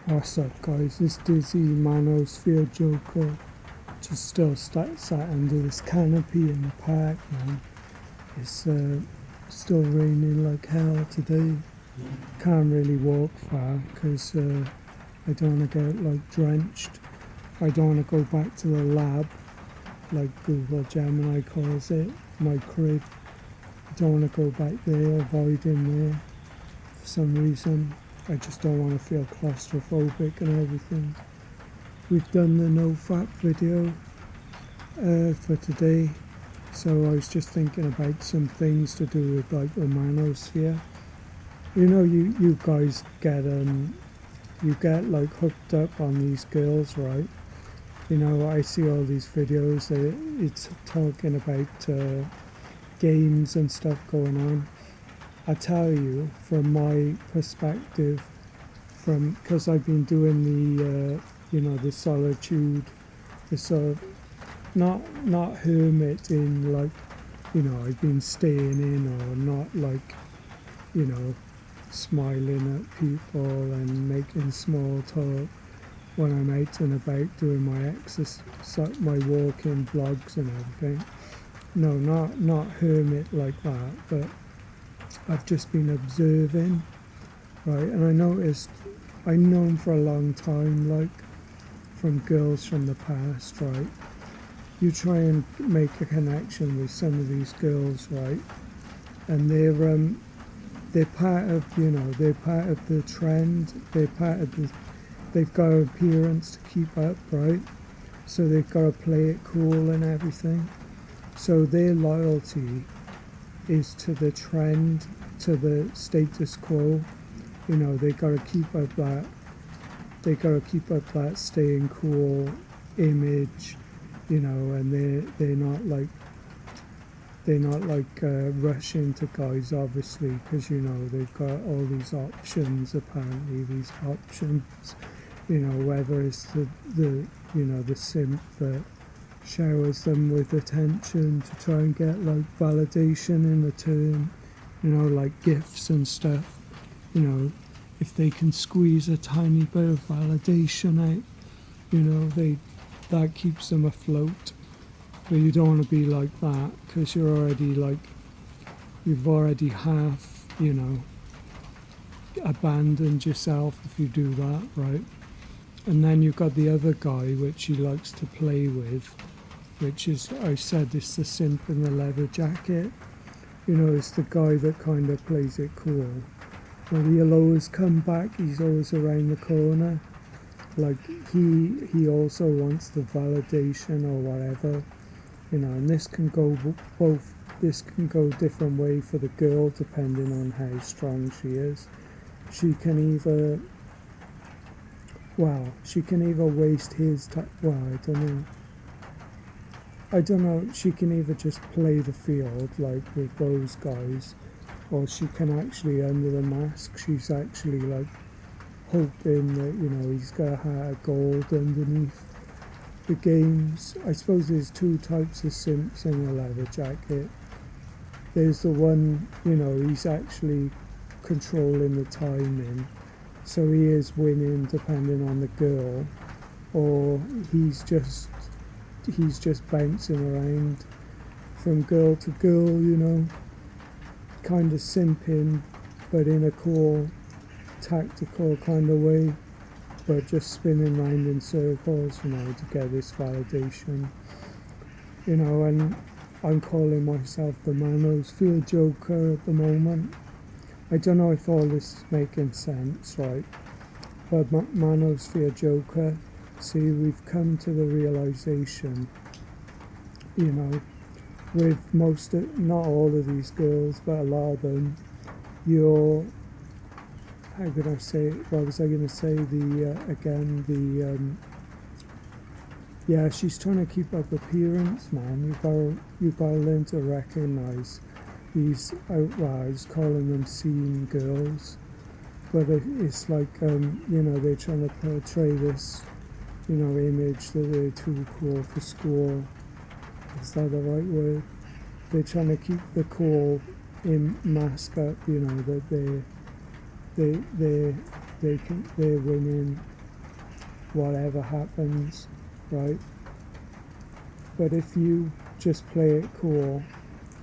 What's up, guys? This dizzy manosphere joker just still sat under this canopy in the park, man. It's still raining like hell today. Can't really walk far because I don't want to get like drenched. I don't want to go back to the lab, like Google Gemini calls it, my crib. I don't want to go back there, avoiding there for some reason. I just don't want to feel claustrophobic and everything. We've done the NoFap video for today, so I was just thinking about some things to do with like the manosphere. You know, you guys get like hooked up on these girls, right? You know, I see all these videos that it's talking about games and stuff going on. I tell you, from my perspective, because I've been doing the solitude, the sort of not hermit in like, I've been staying in, or not like, smiling at people and making small talk when I'm out and about doing my exercise, my walking vlogs and everything. No, not hermit like that, but I've just been observing, right? And I noticed, I've known for a long time, like from girls from the past, right? You try and make a connection with some of these girls, right? And they're part of, they're part of the trend. They've got an appearance to keep up, right? So they've got to play it cool and everything. So their loyalty is to the trend, to the status quo. They gotta keep up that staying cool image, and they're not like rushing to guys, obviously, because they've got all these options, whether it's the simp that showers them with attention to try and get like validation in return, like gifts and stuff. If they can squeeze a tiny bit of validation out, that keeps them afloat. But you don't want to be like that, because you've already half, abandoned yourself if you do that, right? And then you've got the other guy which he likes to play with, which is, I said, it's the simp in the leather jacket. It's the guy that kind of plays it cool. And he'll always come back, he's always around the corner. Like, he also wants the validation or whatever. And this can go different way for the girl, depending on how strong she is. She can either waste his time. I don't know, she can either just play the field like with those guys, or she can actually, under the mask, she's actually like hoping that, he's got a heart of gold underneath the games. I suppose there's two types of simps in a leather jacket. There's the one, he's actually controlling the timing, so he is winning depending on the girl, or he's just bouncing around from girl to girl, kind of simping, but in a cool, tactical kind of way, but just spinning round in circles, to get this validation. And I'm calling myself the manosphere joker at the moment. I don't know if all this is making sense, right? But manosphere joker, see, we've come to the realization, with not all of these girls, but a lot of them, how could I say, what was I going to say, she's trying to keep up appearance, man. You've got to learn to recognize these, I was calling them scene girls, but it's like, they're trying to portray this, image that they're too cool for school. Is that the right word? They're trying to keep the cool mask up, that they're winning whatever happens, right? But if you just play it cool,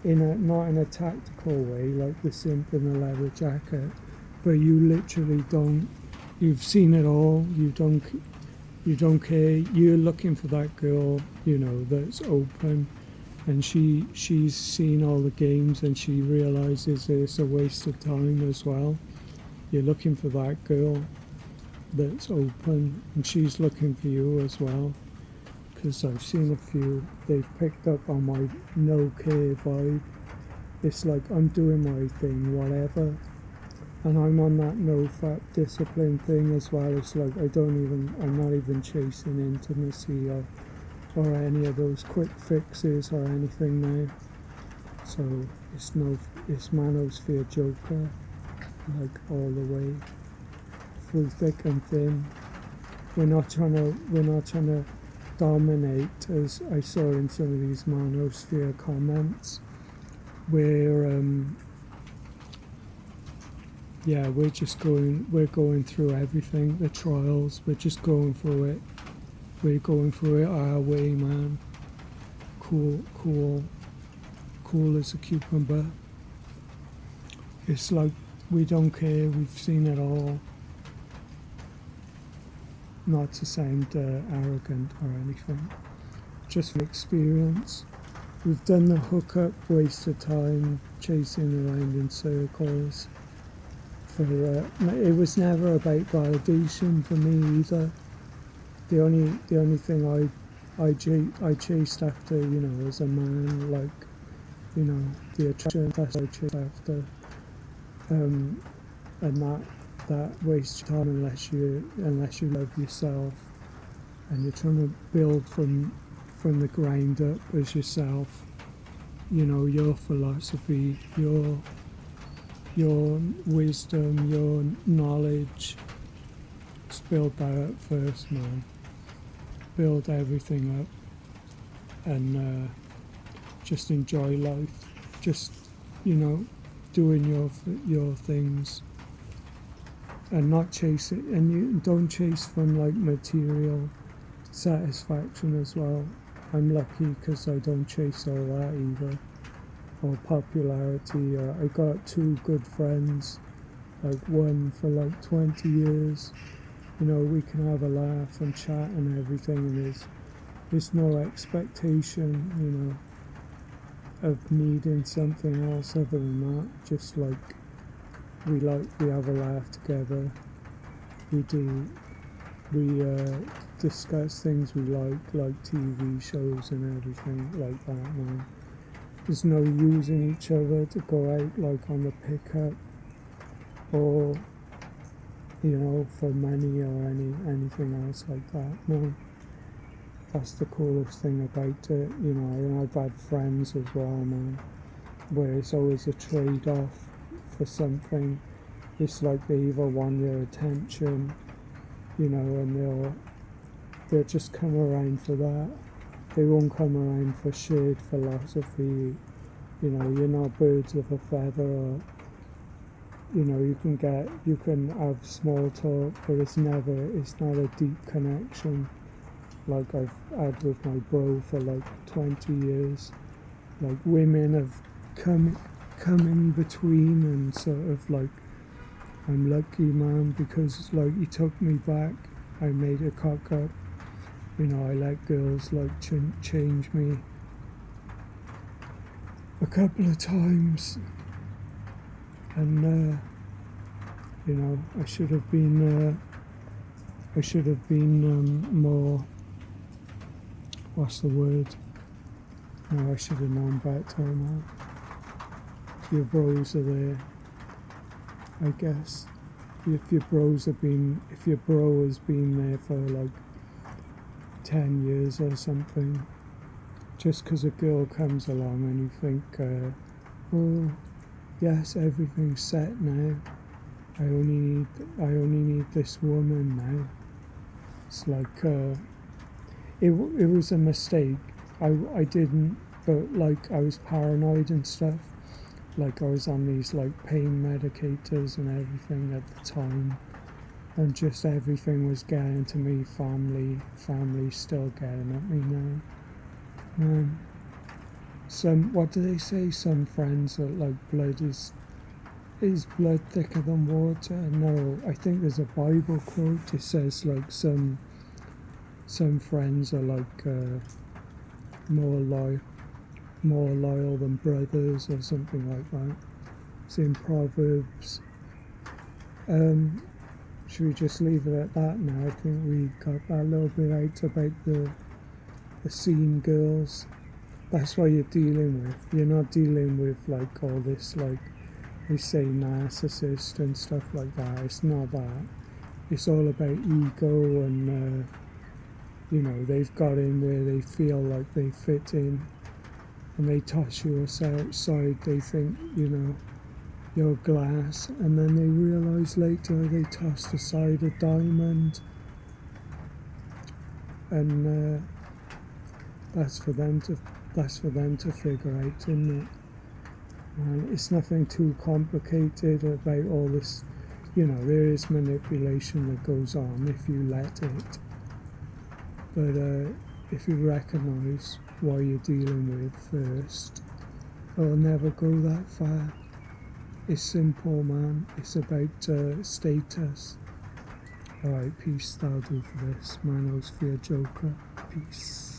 not in a tactical way like the simp in the leather jacket, but you literally don't, you've seen it all, you don't care, you're looking for that girl, that's open, and she's seen all the games and she realizes it's a waste of time as well. You're looking for that girl that's open, and she's looking for you as well, because I've seen a few, they've picked up on my no care vibe. It's like I'm doing my thing, whatever, and I'm on that NoFap Discipline thing as well. It's like I'm not even chasing intimacy or any of those quick fixes or anything now. So it's manosphere Joker, like all the way through thick and thin. We're not trying to dominate, as I saw in some of these manosphere comments, where we're going through everything, the trials, we're just going through it. We're going through it our way, man. Cool as a cucumber. It's like we don't care, we've seen it all. Not to sound arrogant or anything, just from experience. We've done the hookup, waste of time, chasing around in circles. It was never about validation for me either. The only thing I chased after, as a man, like, the attraction, that's what I chased after, and that wastes time unless you love yourself, and you're trying to build from the ground up as yourself. Your philosophy, your wisdom, your knowledge. Just build that up first, man. Build everything up, and just enjoy life. Just doing your things, and not chase it. And you don't chase from like material satisfaction as well. I'm lucky because I don't chase all that either, or popularity. I got 2 good friends, like one for like 20 years. We can have a laugh and chat and everything, and there's no expectation, of needing something else other than that. Just like we have a laugh together. We discuss things we like TV shows and everything like that, man. There's no using each other to go out like on the pickup, or for money or anything else like that. No, that's the coolest thing about it. And I've had friends as well, man, where it's always a trade-off for something. It's like they either want your attention, and they'll just come around for that. They won't come around for shared philosophy. You're not birds of a feather, or you can have small talk, but it's not a deep connection like I've had with my bro for like 20 years. Like, women have come in between, and sort of like, I'm lucky, man, because like he took me back. I made a cock up. I let girls like change me a couple of times, and I should have been more. What's the word? No, I should have known better, man. Your bros are there, I guess. If your bro has been there for like 10 years or something, just because a girl comes along and you think, oh yes, everything's set now, I only need this woman now. It's like it was a mistake. I didn't, but like I was paranoid and stuff. Like I was on these like pain medicators and everything at the time, and just everything was getting to me. Family still getting at me now. What do they say? Some friends are like blood is blood thicker than water? No, I think there's a Bible quote. It says like some friends are like more loyal than brothers or something like that. It's in Proverbs. Should we just leave it at that now? I think we got that little bit out about the scene girls. That's what you're dealing with. You're not dealing with like all this, like we say, narcissist and stuff like that. It's not that. It's all about ego and they've got in where they feel like they fit in, and they toss you outside. They think you're glass, and then they realise later they tossed aside a diamond, and that's for them to figure out, isn't it? And it's nothing too complicated about all this. There is manipulation that goes on if you let it, but if you recognise what you're dealing with first, it'll never go that far. It's simple, man. It's about status. Alright, peace. That'll do for this. Manos for your Joker. Peace.